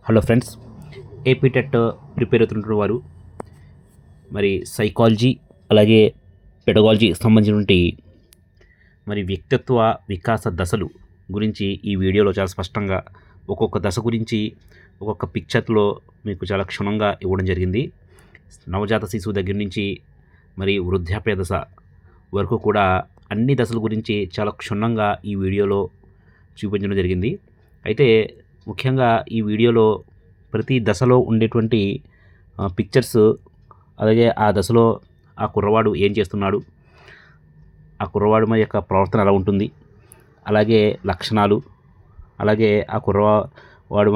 Hello friends, AP TET prepare అవుతున్న వారు మరి సైకాలజీ అలాగే పెడగాలజీ సంబంధించినటువంటి వ్యక్తిత్వ వికాస దశలు గురించి ఈ వీడియోలో చాలా స్పష్టంగా ఒక్కొక్క దశ గురించి ఒక్కొక్క పిక్చర్లో మీకు చాలా క్షుణ్ణంగా ఇవ్వడం జరిగింది. నవజాత శిశువు దగ్గర నుంచి వృద్ధాప్య దశ వరకు కూడా అన్ని దశల గురించి చాలా క్షుణ్ణంగా ఈ వీడియోలో చూపించడం జరిగింది. అయితే ముఖ్యంగా ఈ వీడియోలో ప్రతి దశలో ఉండేటువంటి పిక్చర్స్, అలాగే ఆ దశలో ఆ కుర్రవాడు ఏం చేస్తున్నాడు, ఆ కుర్రవాడు యొక్క ప్రవర్తన ఎలా ఉంటుంది, అలాగే లక్షణాలు, అలాగే ఆ కుర్రవాడు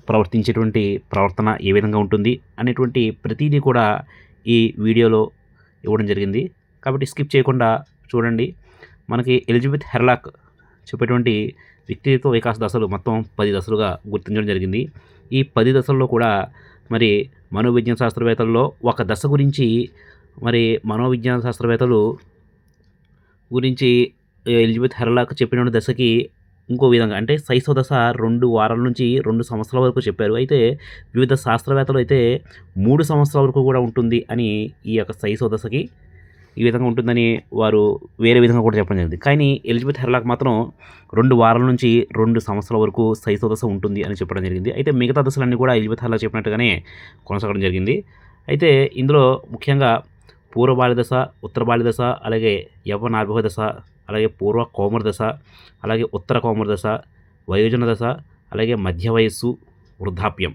ప్రవర్తించేటువంటి ప్రవర్తన ఏ విధంగా ఉంటుంది అనేటువంటి ప్రతిదీ కూడా ఈ వీడియోలో ఇవ్వడం జరిగింది. కాబట్టి స్కిప్ చేయకుండా చూడండి. మనకి ఎలిజబెత్ హెర్లాక్ చెప్పేటువంటి వ్యక్తిత్వ వికాస దశలు మొత్తం 10 దశలుగా గుర్తించడం జరిగింది. ఈ 10 దశల్లో కూడా మనోవిజ్ఞాన శాస్త్రవేత్తల్లో ఒక దశ గురించి మనోవిజ్ఞాన శాస్త్రవేత్తలు గురించి ఎలిజబెత్ హెర్లాక్ చెప్పిన దశకి ఇంకో విధంగా, అంటే శైశవ దశ 2 వారాల నుంచి 2 సంవత్సరాల వరకు చెప్పారు. అయితే వివిధ శాస్త్రవేత్తలు అయితే 3 సంవత్సరాల వరకు కూడా ఉంటుంది అని, ఈ యొక్క శైశవ దశకి ఈ విధంగా ఉంటుందని వారు వేరే విధంగా కూడా చెప్పడం జరిగింది. కానీ ఎలిజబెత్ హెర్లాక్ మాత్రం 2 వారాల నుంచి 2 సంవత్సరాల వరకు శైశవ దశ ఉంటుంది అని చెప్పడం జరిగింది. అయితే మిగతా దశలన్నీ కూడా ఎలిజబెత్ హెర్లాక్ చెప్పినట్టుగానే కొనసాగడం జరిగింది. అయితే ఇందులో ముఖ్యంగా పూర్వ బాల్య దశ, ఉత్తర బాల్య దశ, అలాగే యవ్వనార్భవ దశ, అలాగే పూర్వ కౌమార దశ, అలాగే ఉత్తర కౌమార దశ, వయోజన దశ, అలాగే మధ్య వయస్సు, వృద్ధాప్యం,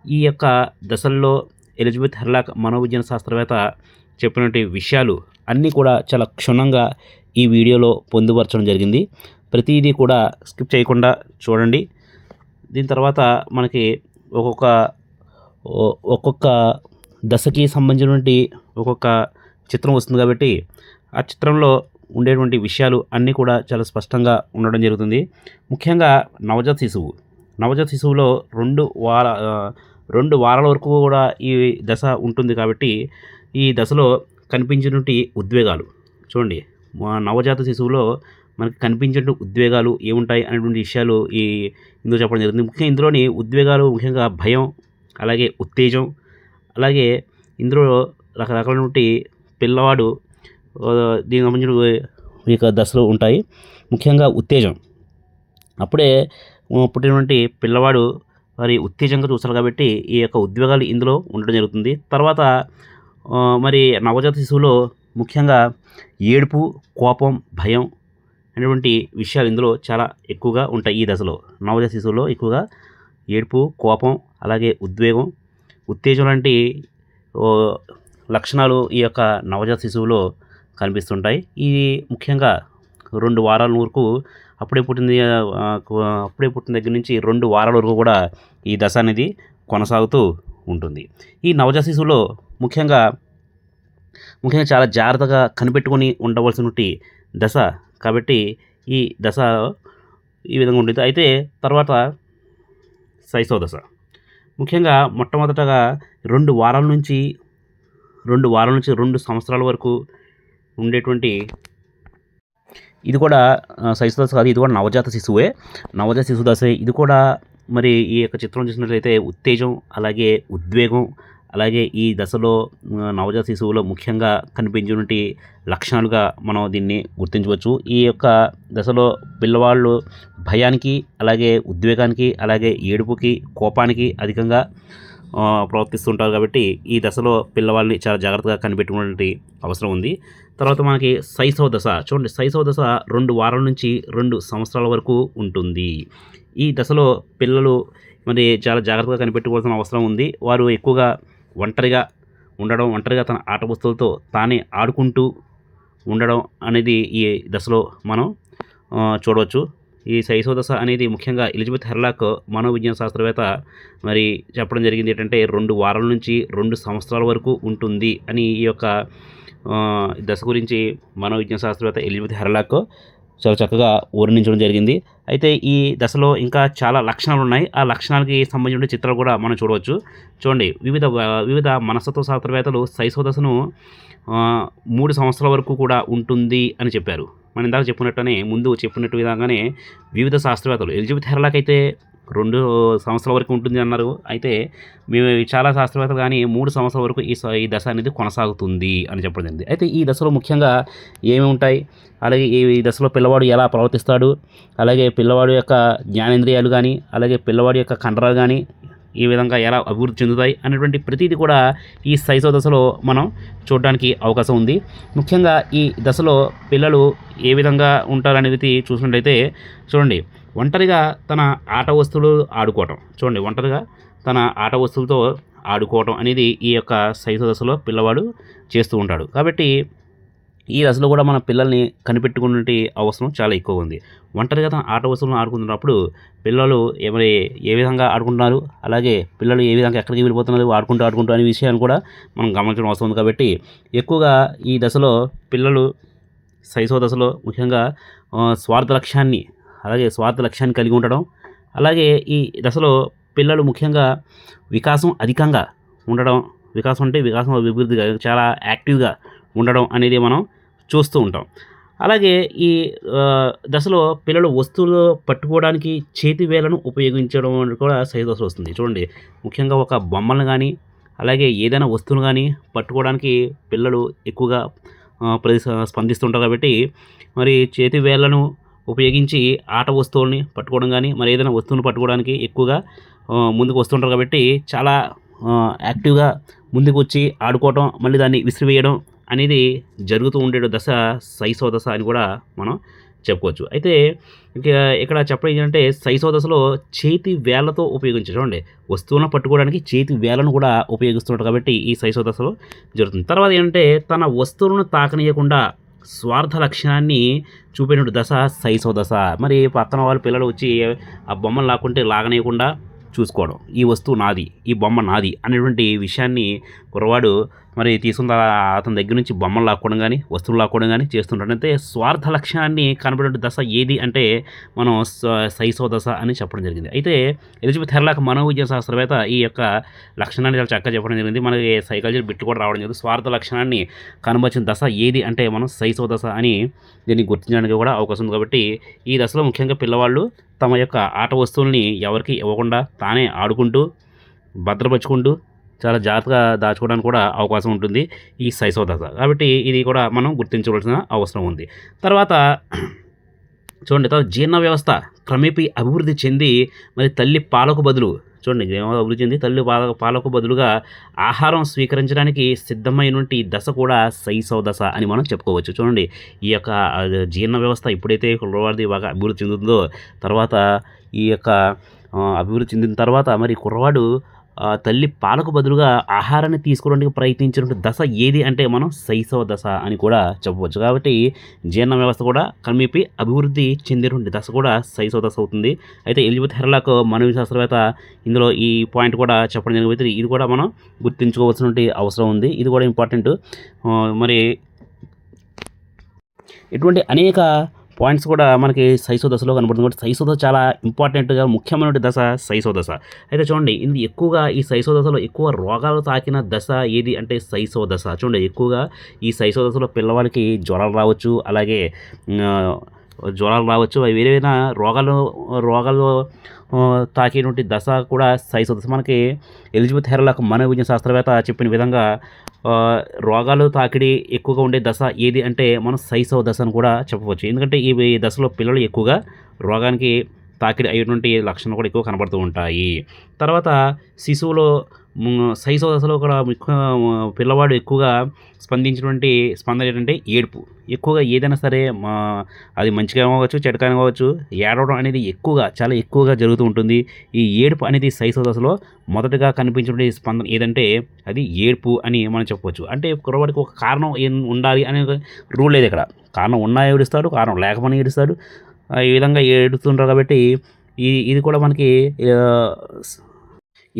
ఈ యొక్క దశల్లో ఎలిజబెత్ హెర్లాక్ మనోవిజ్ఞాన శాస్త్రవేత్త చెప్పినటువంటి విషయాలు అన్నీ కూడా చాలా క్షుణ్ణంగా ఈ వీడియోలో పొందుపరచడం జరిగింది. ప్రతిదీ కూడా స్కిప్ చేయకుండా చూడండి. దీని తర్వాత మనకి ఒక్కొక్క దశకి సంబంధించినటువంటి ఒక్కొక్క చిత్రం వస్తుంది. కాబట్టి ఆ చిత్రంలో ఉండేటువంటి విషయాలు అన్నీ కూడా చాలా స్పష్టంగా ఉండడం జరుగుతుంది. ముఖ్యంగా నవజాత శిశువులో 2 వారాల వరకు కూడా ఈ దశ ఉంటుంది. కాబట్టి ఈ దశలో కనిపించినటువంటి ఉద్వేగాలు చూడండి. నవజాత శిశువులో మనకి కనిపించేటువంటి ఉద్వేగాలు ఏముంటాయి అనేటువంటి విషయాలు ఇందులో చెప్పడం జరుగుతుంది. ముఖ్యంగా ఇందులోని ఉద్వేగాలు ముఖ్యంగా భయం, అలాగే ఉత్తేజం, అలాగే ఇందులో రకరకాలైనటువంటి పిల్లవాడు దీనికి సంబంధించిన దశలు ఉంటాయి. ముఖ్యంగా ఉత్తేజం, అప్పుడే పుట్టినటువంటి పిల్లవాడు ఉత్తేజంగా చూస్తారు. కాబట్టి ఈ యొక్క ఉద్వేగాలు ఇందులో ఉండడం జరుగుతుంది. తర్వాత నవజాత శిశువులో ముఖ్యంగా ఏడుపు, కోపం, భయం అనేటువంటి విషయాలు ఇందులో చాలా ఎక్కువగా ఉంటాయి. ఈ దశలో నవజాత శిశువులో ఎక్కువగా ఏడుపు, కోపం, అలాగే ఉద్వేగం, ఉత్తేజం లాంటి లక్షణాలు ఈ యొక్క నవజాత శిశువులో కనిపిస్తుంటాయి. ఇది ముఖ్యంగా 2 వారాల వరకు, అప్పుడే పుట్టిన దగ్గర నుంచి 2 వారాల వరకు కూడా ఈ దశ అనేది కొనసాగుతూ ఉంటుంది. ఈ నవజాత శిశువులో ముఖ్యంగా చాలా జాగ్రత్తగా కనిపెట్టుకొని ఉండవలసినటువంటి దశ. కాబట్టి ఈ దశ ఈ విధంగా ఉంటుంది. అయితే తర్వాత శైశవ దశ ముఖ్యంగా మొట్టమొదటగా 2 వారాల నుంచి 2 సంవత్సరాల వరకు ఉండేటువంటి, ఇది కూడా శైశవ దశ కాదు, ఇది కూడా నవజాత శిశువే, నవజాత శిశు దశ. ఇది కూడా ఈ యొక్క చిత్రం చూసినట్లయితే ఉత్తేజం, అలాగే ఉద్వేగం, అలాగే ఈ దశలో నవజాత శిశువులో ముఖ్యంగా కనిపించినటువంటి లక్షణాలుగా మనం దీన్ని గుర్తించవచ్చు. ఈ యొక్క దశలో పిల్లవాళ్ళు భయానికి, అలాగే ఉద్వేగానికి, అలాగే ఏడుపుకి, కోపానికి అధికంగా ప్రవర్తిస్తుంటారు. కాబట్టి ఈ దశలో పిల్లవాళ్ళని చాలా జాగ్రత్తగా కనిపెట్టుకునేటువంటి అవసరం ఉంది. తర్వాత మనకి శైశవ దశ చూడండి. శైశవ దశ 2 వారాల నుంచి 2 సంవత్సరాల వరకు ఉంటుంది. ఈ దశలో పిల్లలు చాలా జాగ్రత్తగా కనిపెట్టుకోవాల్సిన అవసరం ఉంది. వారు ఎక్కువగా ఒంటరిగా ఉండడం, ఒంటరిగా తన ఆట వస్తువులతో తానే ఆడుకుంటూ ఉండడం అనేది ఈ దశలో మనం చూడవచ్చు. ఈ శైశవ దశ అనేది ముఖ్యంగా ఎలిజబెత్ హెర్లాక్ మనోవిజ్ఞాన శాస్త్రవేత్త చెప్పడం జరిగింది ఏంటంటే 2 వారాల నుంచి 2 సంవత్సరాల వరకు ఉంటుంది అని. ఈ యొక్క దశ గురించి మనోవిజ్ఞాన శాస్త్రవేత్త ఎలిజబెత్ హెర్లాక్ చాలా చక్కగా వర్ణించడం జరిగింది. అయితే ఈ దశలో ఇంకా చాలా లక్షణాలు ఉన్నాయి. ఆ లక్షణాలకి సంబంధించిన చిత్రాలు కూడా మనం చూడవచ్చు. చూడండి, వివిధ మనస్తత్వ శాస్త్రవేత్తలు శైశవ దశను 3 సంవత్సరాల వరకు కూడా ఉంటుంది అని చెప్పారు. మనం ఇందాక ముందు చెప్పినట్టు విధంగానే వివిధ శాస్త్రవేత్తలు ఎలిజబెత్ హెర్లాక్ అయితే 2 సంవత్సరాల వరకు ఉంటుంది అన్నారు. అయితే మేము చాలా శాస్త్రవేత్తలు కానీ 3 సంవత్సరాల వరకు ఈ దశ అనేది కొనసాగుతుంది అని చెప్పడం జరిగింది. అయితే ఈ దశలో ముఖ్యంగా ఏమి ఉంటాయి, అలాగే ఈ దశలో పిల్లవాడు ఎలా ప్రవర్తిస్తాడు, అలాగే పిల్లవాడు యొక్క జ్ఞానేంద్రియాలు కానీ, అలాగే పిల్లవాడి యొక్క కండరాలు కానీ ఈ విధంగా ఎలా అభివృద్ధి చెందుతాయి అనేటువంటి ప్రతిదీ కూడా ఈ శైశవ దశలో మనం చూడడానికి అవకాశం ఉంది. ముఖ్యంగా ఈ దశలో పిల్లలు ఏ విధంగా ఉంటారనేది చూసినట్లయితే చూడండి, ఒంటరిగా తన ఆట వస్తువులు ఆడుకోవటం. చూడండి, ఒంటరిగా తన ఆట వస్తువులతో ఆడుకోవటం అనేది ఈ యొక్క శైశవ దశలో పిల్లవాడు చేస్తూ ఉంటాడు. కాబట్టి ఈ దశలో కూడా మన పిల్లల్ని కనిపెట్టుకునే అవసరం చాలా ఎక్కువ ఉంది. ఒంటరిగా తన ఆట వస్తువులను ఆడుకుంటున్నప్పుడు పిల్లలు ఏ విధంగా ఆడుకుంటున్నారు, అలాగే పిల్లలు ఏ విధంగా ఎక్కడికి వెళ్ళిపోతున్నారు ఆడుకుంటూ అనే విషయాన్ని కూడా మనం గమనించడం అవసరం ఉంది. కాబట్టి ఎక్కువగా ఈ దశలో పిల్లలు శైశవ దశలో ముఖ్యంగా స్వార్థ లక్ష్యాన్ని కలిగి ఉండడం, అలాగే ఈ దశలో పిల్లలు ముఖ్యంగా వికాసం అధికంగా ఉండడం, వికాసం అభివృద్ధిగా చాలా యాక్టివ్గా ఉండడం అనేది మనం చూస్తూ ఉంటాం. అలాగే ఈ దశలో పిల్లలు వస్తువులు పట్టుకోవడానికి చేతి వేళ్ళను ఉపయోగించడం అనేది కూడా శైశవ దశలో వస్తుంది. చూడండి, ముఖ్యంగా ఒక బొమ్మలను కానీ, అలాగే ఏదైనా వస్తువును కానీ పట్టుకోవడానికి పిల్లలు ఎక్కువగా స్పందిస్తుంటారు. కాబట్టి మరి చేతి వేళ్ళను ఉపయోగించి ఆట వస్తువుల్ని పట్టుకోవడం కానీ, మరి ఏదైనా వస్తువును పట్టుకోవడానికి ఎక్కువగా ముందుకు వస్తుంటారు. కాబట్టి చాలా యాక్టివ్గా ముందుకు వచ్చి ఆడుకోవటం, మళ్ళీ దాన్ని విసిరివేయడం అనేది జరుగుతూ ఉండే దశ శైశవ దశ అని కూడా మనం చెప్పుకోవచ్చు. అయితే ఇక్కడ చెప్పడం ఏంటంటే శైశవ దశలో చేతి వేళ్ళతో చూడండి, వస్తువులను పట్టుకోవడానికి చేతి వేళ్ళను కూడా ఉపయోగిస్తుంటారు. కాబట్టి ఈ శైశవ దశలో జరుగుతుంది. తర్వాత ఏంటంటే తన వస్తువులను తాకనీయకుండా స్వార్థ లక్షణాన్ని చూపేటువంటి దశ శైశవ దశ. మరి పక్కన వాళ్ళు పిల్లలు వచ్చి ఆ బొమ్మను లాగనీయకుండా చూసుకోవడం, ఈ వస్తువు నాది, ఈ బొమ్మ నాది అనేటువంటి విషయాన్ని కుర్రవాడు మరి తీసుకున్న అతని దగ్గర నుంచి బొమ్మలు లాక్కోవడం కానీ, వస్తువులు లాక్కోవడం కానీ చేస్తుంటాడు. అంటే స్వార్థ లక్ష్యాన్ని కనబడే దశ ఏది అంటే మనం శైశవ దశ అని చెప్పడం జరిగింది. అయితే ఎలిజబెత్ హెర్లాక్ మనోవిజ్ఞాన శాస్త్రవేత్త ఈ యొక్క లక్షణాన్ని చాలా చక్కగా చెప్పడం జరిగింది. మనకి సైకాలజీ బిట్టు కూడా రావడం జరిగింది. స్వార్థ లక్షణాన్ని కనబరిచిన దశ ఏది అంటే మనం శైశవ దశ అని దీన్ని గుర్తించడానికి కూడా అవకాశం ఉంది. కాబట్టి ఈ దశలో ముఖ్యంగా పిల్లవాళ్ళు తమ యొక్క ఆట వస్తువుల్ని ఎవరికి ఇవ్వకుండా తానే ఆడుకుంటూ భద్రపరుచుకుంటూ చాలా జాగ్రత్తగా దాచుకోవడానికి కూడా అవకాశం ఉంటుంది ఈ శైశవ దశ. కాబట్టి ఇది కూడా మనం గుర్తించవలసిన అవసరం ఉంది. తర్వాత చూడండి, జీర్ణ వ్యవస్థ క్రమేపీ అభివృద్ధి చెంది మరి తల్లి పాలకు బదులు అభివృద్ధి చెంది తల్లి పాలకు బదులుగా ఆహారం స్వీకరించడానికి సిద్ధమైనటువంటి దశ కూడా శైశవ దశ అని మనం చెప్పుకోవచ్చు. చూడండి, ఈ యొక్క జీర్ణ వ్యవస్థ ఎప్పుడైతే కుర్రవాడిది బాగా అభివృద్ధి చెందుతుందో, తర్వాత ఈ యొక్క అభివృద్ధి చెందిన తర్వాత మరి కుర్రవాడు తల్లి పాలకు బదులుగా ఆహారాన్ని తీసుకోవడానికి ప్రయత్నించిన దశ ఏది అంటే మనం శైశవ దశ అని కూడా చెప్పవచ్చు. కాబట్టి జీర్ణ వ్యవస్థ కూడా క్రమేపీ అభివృద్ధి చెందేటువంటి దశ కూడా శైశవ దశ అవుతుంది. అయితే ఎలిజబెత్ హెర్లాక్ మనోవిజ్ఞాన శాస్త్రవేత్త ఇందులో ఈ పాయింట్ కూడా చెప్పడం జరిగింది. ఇది కూడా మనం గుర్తుంచుకోవాల్సిన అవసరం ఉంది. ఇది కూడా ఇంపార్టెంట్. మరి ఇటువంటి అనేక పాయింట్స్ కూడా మనకి శైశవ దశలో కనబడుతుంది. కాబట్టి శైశవ దశ చాలా ఇంపార్టెంట్గా ముఖ్యమైన దశ శైశవ దశ. అయితే చూడండి, ఇది ఎక్కువగా ఈ శైశవ దశలో ఎక్కువ రోగాలు తాకిన దశ ఏది అంటే శైశవ దశ. చూడండి, ఎక్కువగా ఈ శైశవ దశలో పిల్లవాడికి జ్వరాలు రావచ్చు, అలాగే అవి వేరే రోగాలు తాకినటువంటి దశ కూడా శైశవ దశ. మనకి ఎలిజబెత్ హెర్లాక్ మనోవిజ్ఞాన శాస్త్రవేత్త చెప్పిన విధంగా రోగాలు తాకిడి ఎక్కువగా ఉండే దశ ఏది అంటే మనం శైశవ దశ అని కూడా చెప్పవచ్చు. ఎందుకంటే ఈ దశలో పిల్లలు ఎక్కువగా రోగానికి తాకిడి అయ్యేటువంటి లక్షణాలు కూడా ఎక్కువ కనబడుతూ ఉంటాయి. తర్వాత శిశువులో శైశవ దశలో కూడా పిల్లవాడు ఎక్కువగా స్పందన ఏంటంటే ఏడుపు. ఎక్కువగా ఏదైనా సరే అది మంచిగా కావచ్చు, చెడుగా కావచ్చు, ఏడవడం అనేది చాలా ఎక్కువగా జరుగుతూ ఉంటుంది. ఈ ఏడుపు అనేది శైశవ దశలో మొదటగా కనిపించినటువంటి స్పందన ఏదంటే అది ఏడుపు అని మనం చెప్పవచ్చు. అంటే కుర్రవాడికి ఒక కారణం ఉండాలి అనే రూల్ లేదు ఇక్కడ. కారణం ఉన్నా ఏడుస్తాడు, కారణం లేకపోయినా ఏడుస్తాడు. ఈ విధంగా ఏడుస్తుంటారు. కాబట్టి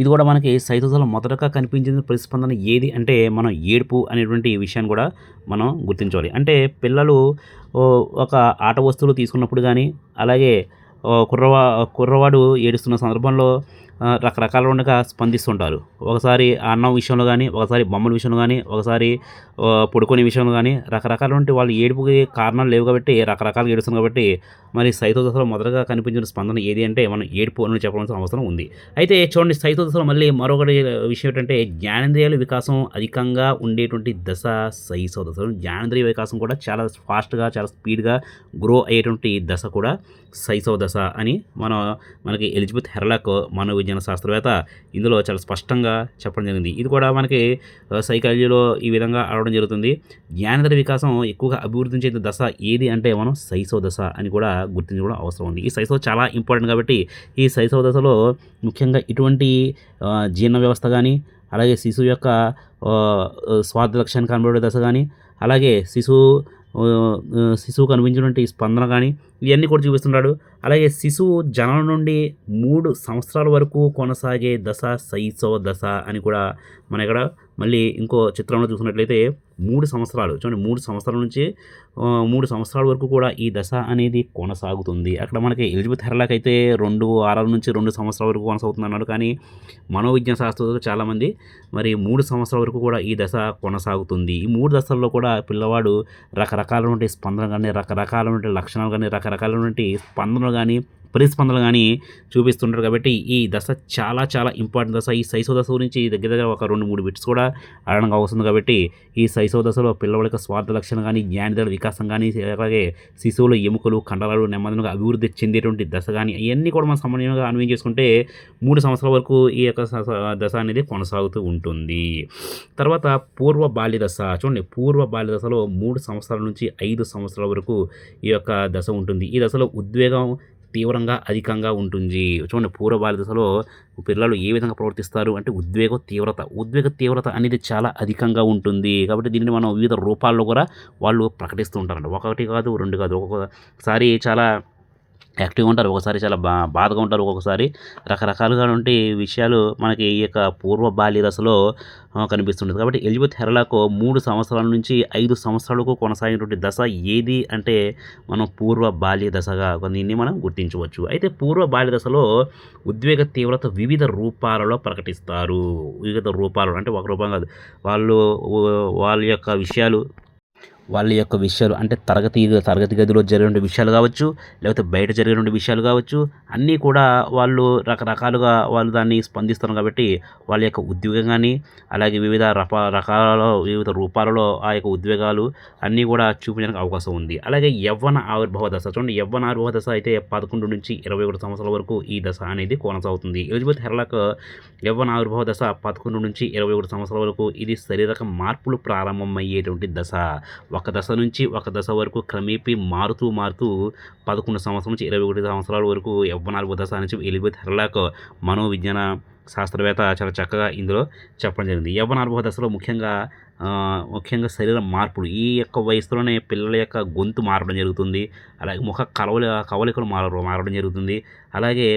ఇది కూడా మనకి శైశవ దశలో మొదటగా కనిపించిన ప్రతిస్పందన ఏది అంటే మనం ఏడుపు అనేటువంటి విషయాన్ని కూడా మనం గుర్తించాలి. అంటే పిల్లలు ఒక ఆట వస్తువులు తీసుకున్నప్పుడు కానీ, అలాగే కుర్రవాడు ఏడుస్తున్న సందర్భంలో రకరకాలుగా స్పందిస్తుంటారు. ఒకసారి అన్నం విషయంలో గానీ, ఒకసారి బొమ్మల విషయంలో గానీ, ఒకసారి పడుకునే విషయంలో గానీ రకరకాలవంటి వాళ్ళు ఏడుపుకి కారణాలు లేవు కాబట్టి రకరకాలుగా ఏడుస్తున్నారు కాబట్టి మరి శైశవ దశలో మొదటగా కనిపించిన స్పందన ఏది అంటే మనం ఏడుపు అని చెప్పవలసిన అవసరం ఉంది. అయితే చూడండి శైశవ దశలో మళ్ళీ మరొకటి విషయం ఏంటంటే జ్ఞానేంద్రియాల వికాసం అధికంగా ఉండేటువంటి దశ శైశవ దశ. జ్ఞానేంద్రియ వికాసం కూడా చాలా ఫాస్ట్‌గా, చాలా స్పీడ్‌గా గ్రో అయ్యేటువంటి దశ కూడా శైశవ దశ అని మనకి ఎలిజబెత్ హెర్లాక్ మనోవిజ్ఞాన శాస్త్రవేత్త ఇందులో చాలా స్పష్టంగా చెప్పడం జరిగింది. ఇది కూడా మనకి సైకాలజీలో ఈ విధంగా అడగడం జరుగుతుంది. జ్ఞానేంద్రియ వికాసం ఎక్కువగా అభివృద్ధి చెందిన దశ ఏది అంటే మనం శైశవ దశ అని కూడా గుర్తించడం అవసరం ఉంది. ఈ శైశవ చాలా ఇంపార్టెంట్ కాబట్టి ఈ శైశవ దశలో ముఖ్యంగా ఇటువంటి జీర్ణ వ్యవస్థ గానీ, అలాగే శిశువు యొక్క స్వార్థ లక్ష్యాన్ని కనబడే దశ గానీ, అలాగే శిశువు కనిపించినటువంటి స్పందన కానీ ఇవన్నీ కూడా చూపిస్తున్నాడు. అలాగే శిశువు జననం నుండి 3 సంవత్సరాల వరకు కొనసాగే దశ శైశవ దశ అని కూడా మనం ఇక్కడ మళ్ళీ ఇంకో చిత్రంలో చూసినట్లయితే 3 సంవత్సరాలు చూడండి 3 సంవత్సరాల నుంచి 3 సంవత్సరాల వరకు కూడా ఈ దశ అనేది కొనసాగుతుంది. అక్కడ మనకి ఎలిజబెత్ హెర్లాక్ అయితే 2 వారాల నుంచి 2 సంవత్సరాల వరకు కొనసాగుతుంది అన్నాడు. కానీ మనోవిజ్ఞాన శాస్త్రవేత్తలు చాలామంది మరి 3 సంవత్సరాల వరకు కూడా ఈ దశ కొనసాగుతుంది. ఈ 3 దశల్లో కూడా పిల్లవాడు రకరకాలైనటువంటి స్పందన కానీ, రకరకాలైనటువంటి లక్షణాలు కానీ, రకరకాలైనటువంటి స్పందనలు కానీ, ప్రతిస్పందనలు కానీ చూపిస్తుంటారు. కాబట్టి ఈ దశ చాలా చాలా ఇంపార్టెంట్ దశ. ఈ శైశవ దశ గురించి దగ్గర దగ్గర ఒక 2-3 బిట్స్ కూడా అడగడానికి అవసరం కాబట్టి ఈ శైశవ దశలో పిల్లవాడి యొక్క స్వార్థ లక్షణం కానీ, జ్ఞానేంద్రియాల వికాసం కానీ, అలాగే శిశువుల ఎముకలు, కండరాలు నెమ్మదిగా అభివృద్ధి చెందేటువంటి దశ కానీ ఇవన్నీ కూడా మనం సమన్వయంగా అన్వయం చేసుకుంటే 3 సంవత్సరాల వరకు ఈ యొక్క దశ అనేది కొనసాగుతూ ఉంటుంది. తర్వాత పూర్వ బాల్య దశ చూడండి. పూర్వ బాల్య దశలో 3 సంవత్సరాల నుంచి 5 సంవత్సరాల వరకు ఈ యొక్క దశ ఉంటుంది. ఈ దశలో ఉద్వేగం తీవ్రంగా అధికంగా ఉంటుంది. చూడండి పూర్వ బాల్య దశలో పిల్లలు ఏ విధంగా ప్రవర్తిస్తారు అంటే ఉద్వేగ తీవ్రత అనేది చాలా అధికంగా ఉంటుంది. కాబట్టి దీనిని మనం వివిధ రూపాల్లో కూడా వాళ్ళు ప్రకటిస్తూ ఉంటారంట. 1 కాదు, 2 కాదు. ఒక్కొక్కసారి చాలా యాక్టివ్గా ఉంటారు, ఒకసారి చాలా బాధగా ఉంటారు, ఒక్కొక్కసారి రకరకాలుగా ఉంటే విషయాలు మనకి ఈ యొక్క పూర్వ బాల్య దశలో కనిపిస్తుంటుంది. కాబట్టి ఎలిజబెత్ హెర్లాక్ 3 సంవత్సరాల నుంచి 5 సంవత్సరాలకు కొనసాగినటువంటి దశ ఏది అంటే మనం పూర్వ బాల్య దశగా దీన్ని మనం గుర్తించవచ్చు. అయితే పూర్వ బాల్య దశలో ఉద్వేగ తీవ్రత వివిధ రూపాలలో ప్రకటిస్తారు. వివిధ రూపాలు అంటే ఒక రూపం కాదు, వాళ్ళ యొక్క విషయాలు అంటే తరగతి గదిలో జరిగిన విషయాలు కావచ్చు, లేకపోతే బయట జరిగిన విషయాలు కావచ్చు, అన్నీ కూడా వాళ్ళు రకరకాలుగా వాళ్ళు దాన్ని స్పందిస్తారు. కాబట్టి వాళ్ళ యొక్క ఉద్వేగం కానీ, అలాగే వివిధ వివిధ రూపాలలో ఆ యొక్క ఉద్వేగాలు అన్నీ కూడా చూపించడానికి అవకాశం ఉంది. అలాగే యవ్వన ఆవిర్భావ దశ చూడండి. యవ్వన ఆవిర్భావ దశ అయితే 11 నుంచి 21 సంవత్సరాల వరకు ఈ దశ అనేది కొనసాగుతుంది. ఎలిజబెత్ హెర్లాక్ యవ్వన ఆవిర్భావ దశ 11 నుంచి 21 సంవత్సరాల వరకు ఇది శారీరక మార్పులు ప్రారంభమయ్యేటువంటి దశ. ఒక దశ నుంచి ఒక దశ వరకు క్రమేపీ మారుతూ 11 సంవత్సరం నుంచి 21 సంవత్సరాల వరకు యవ్వనార్భ దశ అని చెప్పి ఎలిజబెత్ హెర్లాక్ మనోవిజ్ఞాన శాస్త్రవేత్త చాలా చక్కగా ఇందులో చెప్పడం జరిగింది. యవ్వనార్భ దశలో ముఖ్యంగా శరీర మార్పులు ఈ యొక్క వయసులోనే పిల్లల యొక్క గొంతు మారడం జరుగుతుంది. అలాగే ముఖ కవలికలు మారడం జరుగుతుంది. అలాగే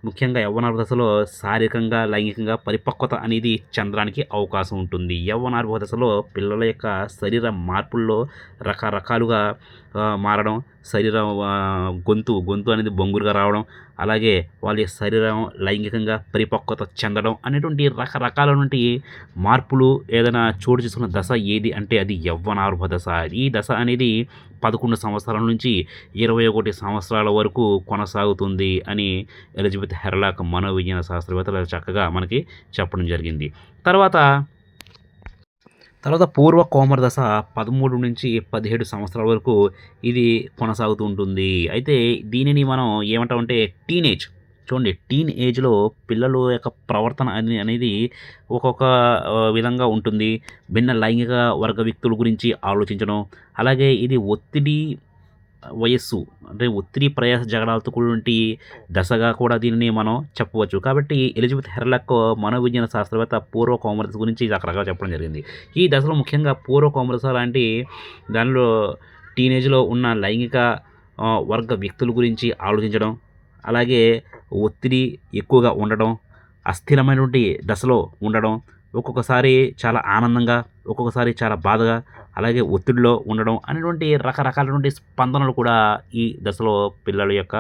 ముఖ్యంగా యవ్వనార్భ దశలో శారీరకంగా, లైంగికంగా పరిపక్వత అనేది చెందడానికి అవకాశం ఉంటుంది. యవ్వనార్భ దశలో పిల్లల యొక్క శరీర మార్పుల్లో రకరకాలుగా మారడం, గొంతు అనేది బొంగురుగా రావడం, అలాగే వాళ్ళ శరీరం లైంగికంగా పరిపక్వత చెందడం అనేటువంటి రకరకాలైనటువంటి మార్పులు ఏదైనా చోటు చేసుకున్న దశ ఏది అంటే అది యవ్వనార్భ దశ. ఈ దశ అనేది 11 సంవత్సరాల నుంచి 21 సంవత్సరాల వరకు కొనసాగుతుంది అని ఎలిజబెత్ హెర్లాక్ మనోవిజ్ఞాన శాస్త్రవేత్తలు చక్కగా మనకి చెప్పడం జరిగింది. తర్వాత పూర్వ కోమర దశ 13 నుంచి 17 సంవత్సరాల వరకు ఇది కొనసాగుతూ ఉంటుంది. అయితే దీనిని మనం ఏమంటామంటే టీనేజ్. చూడండి టీన్ ఏజ్లో పిల్లల యొక్క ప్రవర్తన అనేది ఒక్కొక్క విధంగా ఉంటుంది. భిన్న లైంగిక వర్గ వ్యక్తుల గురించి ఆలోచించడం, అలాగే ఇది ఒత్తిడి వయస్సు అంటే ఒత్తిడి ప్రయాస జగడాలతో కూడినటువంటి దశగా కూడా దీనిని మనం చెప్పవచ్చు. కాబట్టి ఎలిజబెత్ హెర్లాక్ మనోవిజ్ఞాన శాస్త్రవేత్త పూర్వ కోమర దశ గురించి రకరకాలుగా చెప్పడం జరిగింది. ఈ దశలో ముఖ్యంగా పూర్వ కోమర దశ లాంటి దానిలో టీనేజ్లో ఉన్న లైంగిక వర్గ వ్యక్తుల గురించి ఆలోచించడం, అలాగే ఒత్తిడి ఎక్కువగా ఉండడం, అస్థిరమైనటువంటి దశలో ఉండడం, ఒక్కొక్కసారి చాలా ఆనందంగా, ఒక్కొక్కసారి చాలా బాధగా, అలాగే ఒత్తిడిలో ఉండడం అనేటువంటి రకరకాలైనటువంటి స్పందనలు కూడా ఈ దశలో పిల్లల యొక్క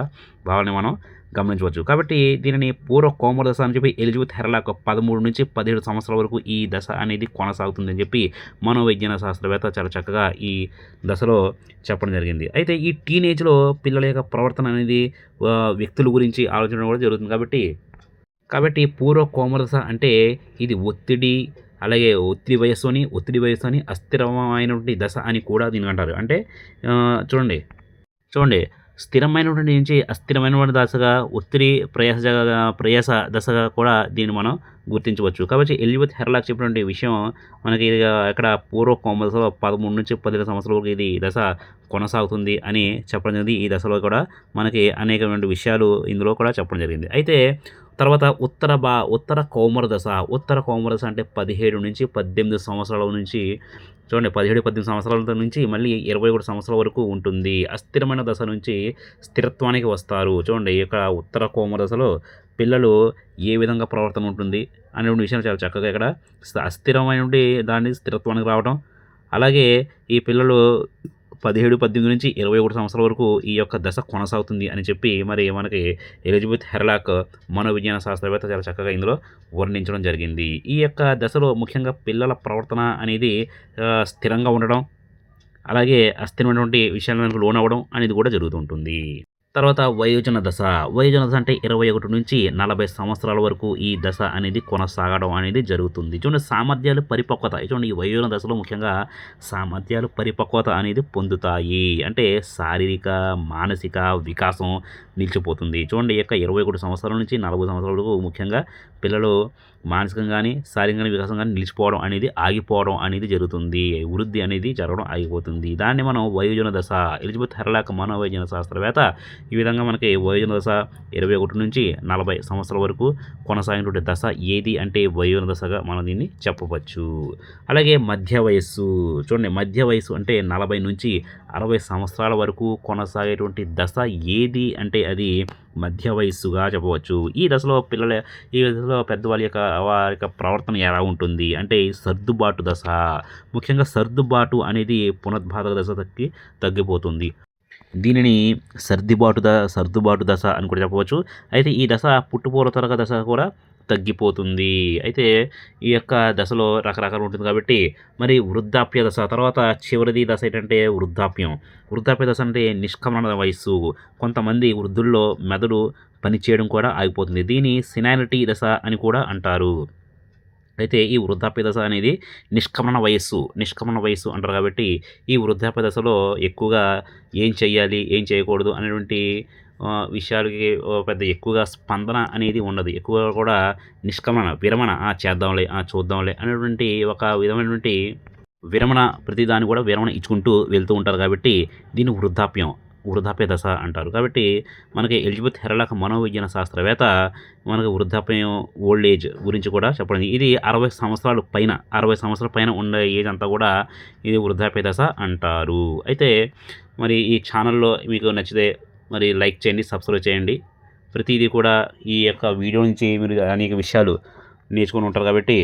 భావాలని మనం గమనించవచ్చు. కాబట్టి దీనిని పూర్వ కోమల దశ అని చెప్పి ఎలిజబెత్ హెర్లాక్ 13-17 సంవత్సరాల వరకు ఈ దశ అనేది కొనసాగుతుందని చెప్పి మనోవిజ్ఞాన శాస్త్రవేత్త చాలా చక్కగా ఈ దశలో చెప్పడం జరిగింది. అయితే ఈ టీనేజ్‌లో పిల్లల యొక్క ప్రవర్తన అనేది వ్యక్తుల గురించి ఆలోచించడం కూడా జరుగుతుంది. కాబట్టి పూర్వ కోమల దశ అంటే ఇది అలాగే ఒత్తిడి వయస్సు అని అస్థిరమైనటువంటి దశ అని కూడా దీనికంటారు. అంటే చూడండి స్థిరమైనటువంటి నుంచి అస్థిరమైనటువంటి దశగా, ప్రయాస దశగా కూడా దీన్ని మనం గుర్తించవచ్చు. కాబట్టి ఎలిజబెత్ హెర్లాక్ చెప్పినటువంటి విషయం మనకి ఇక్కడ పూర్వ కోమల దశలో 13-17 సంవత్సరాల వరకు ఇది దశ కొనసాగుతుంది అని చెప్పడం జరిగింది. ఈ దశలో కూడా మనకి అనేకమైనటువంటి విషయాలు ఇందులో కూడా చెప్పడం జరిగింది. అయితే తర్వాత ఉత్తర కౌమార దశ అంటే 17-18 సంవత్సరాల నుంచి 17-18 సంవత్సరాల నుంచి మళ్ళీ 21 సంవత్సరాల వరకు ఉంటుంది. అస్థిరమైన దశ నుంచి స్థిరత్వానికి వస్తారు. చూడండి ఇక్కడ ఉత్తర కౌమార దశలో పిల్లలు ఏ విధంగా ప్రవర్తన ఉంటుంది అనే విషయాన్ని చాలా చక్కగా ఇక్కడ అస్థిరమైన దాన్ని స్థిరత్వానికి రావడం, అలాగే ఈ పిల్లలు 17-18-21 సంవత్సరాల వరకు ఈ యొక్క దశ కొనసాగుతుంది అని చెప్పి మరి మనకి ఎలిజబెత్ హెర్లాక్ మనోవిజ్ఞాన శాస్త్రవేత్త చాలా చక్కగా ఇందులో వర్ణించడం జరిగింది. ఈ యొక్క దశలో ముఖ్యంగా పిల్లల ప్రవర్తన అనేది స్థిరంగా ఉండడం, అలాగే అస్థిరమైనటువంటి విషయాలకు లోనవ్వడం అనేది కూడా జరుగుతూ ఉంటుంది. తర్వాత వయోజన దశ అంటే 21-40 సంవత్సరాల వరకు ఈ దశ అనేది కొనసాగడం అనేది జరుగుతుంది. చూడండి సామర్థ్యాలు పరిపక్వత, చూడండి ఈ వయోజన దశలో ముఖ్యంగా సామర్థ్యాలు పరిపక్వత అనేది పొందుతాయి. అంటే శారీరక మానసిక వికాసం నిలిచిపోతుంది. చూడండి ఈ యొక్క 21 సంవత్సరాల నుంచి 40 సంవత్సరాల వరకు ముఖ్యంగా పిల్లలు మానసికంగా కానీ శారీరకంగా వికాసం కానీ నిలిచిపోవడం అనేది ఆగిపోవడం అనేది జరుగుతుంది. వృద్ధి అనేది జరగడం ఆగిపోతుంది. దాన్ని మనం వయోజన దశ, ఎలిజబెత్ హెర్లాక్ మనోవైజ్ఞాన శాస్త్రవేత్త ఈ విధంగా మనకి వయోజన దశ 21-40 సంవత్సరాల వరకు కొనసాగినటువంటి దశ ఏది అంటే వయోజన దశగా మనం దీన్ని చెప్పవచ్చు. అలాగే మధ్య వయస్సు, చూడండి మధ్య వయస్సు అంటే 40-60 సంవత్సరాల వరకు కొనసాగేటువంటి దశ ఏది అంటే అది మధ్య వయస్సుగా చెప్పవచ్చు. ఈ దశలో పెద్దవాళ్ళ యొక్క వారి యొక్క ప్రవర్తన ఎలా ఉంటుంది అంటే సర్దుబాటు దశ, ముఖ్యంగా సర్దుబాటు అనేది పునఃఉత్పాదక దశ తగ్గిపోతుంది. దీనిని సర్దుబాటు దశ అని కూడా చెప్పవచ్చు. అయితే ఈ దశ పుట్టుపూర్వతరక దశ కూడా తగ్గిపోతుంది. అయితే ఈ యొక్క దశలో రకరకాలు ఉంటుంది. కాబట్టి మరి వృద్ధాప్య దశ తర్వాత చివరిది దశ ఏంటంటే వృద్ధాప్య దశ అంటే నిష్క్రమణ వయస్సు. కొంతమంది వృద్ధుల్లో మెదడు పనిచేయడం కూడా ఆగిపోతుంది. దీని సినాలిటీ దశ అని కూడా అంటారు. అయితే ఈ వృద్ధాప్య దశ అనేది నిష్క్రమణ వయస్సు అంటారు. కాబట్టి ఈ వృద్ధాప్య దశలో ఎక్కువగా ఏం చేయాలి, ఏం చేయకూడదు అనేటువంటి విషయాలకి పెద్ద ఎక్కువగా స్పందన అనేది ఉండదు. ఎక్కువగా కూడా విరమణ చేద్దాంలే, చూద్దాంలే అనేటువంటి ఒక విధమైనటువంటి ప్రతిదాన్ని కూడా విరమణ ఇచ్చుకుంటూ వెళ్తూ ఉంటారు. కాబట్టి దీన్ని వృద్ధాప్య దశ అంటారు. కాబట్టి మనకి ఎలిజబెత్ హెర్లాక్ మనోవిజ్ఞాన శాస్త్రవేత్త మనకు వృద్ధాప్యం ఓల్డ్ ఏజ్ గురించి కూడా చెప్పడం. ఇది 60 సంవత్సరాల పైన ఉండే ఏజ్ అంతా కూడా ఇది వృద్ధాప్య దశ అంటారు. అయితే మరి ఈ ఛానల్లో మీకు నచ్చితే మరి లైక్ చేయండి, సబ్స్క్రైబ్ చేయండి. ప్రతిదీ కూడా ఈ యొక్క వీడియో నుంచి మీరు అనేక విషయాలు నేర్చుకొని ఉంటారు. కాబట్టి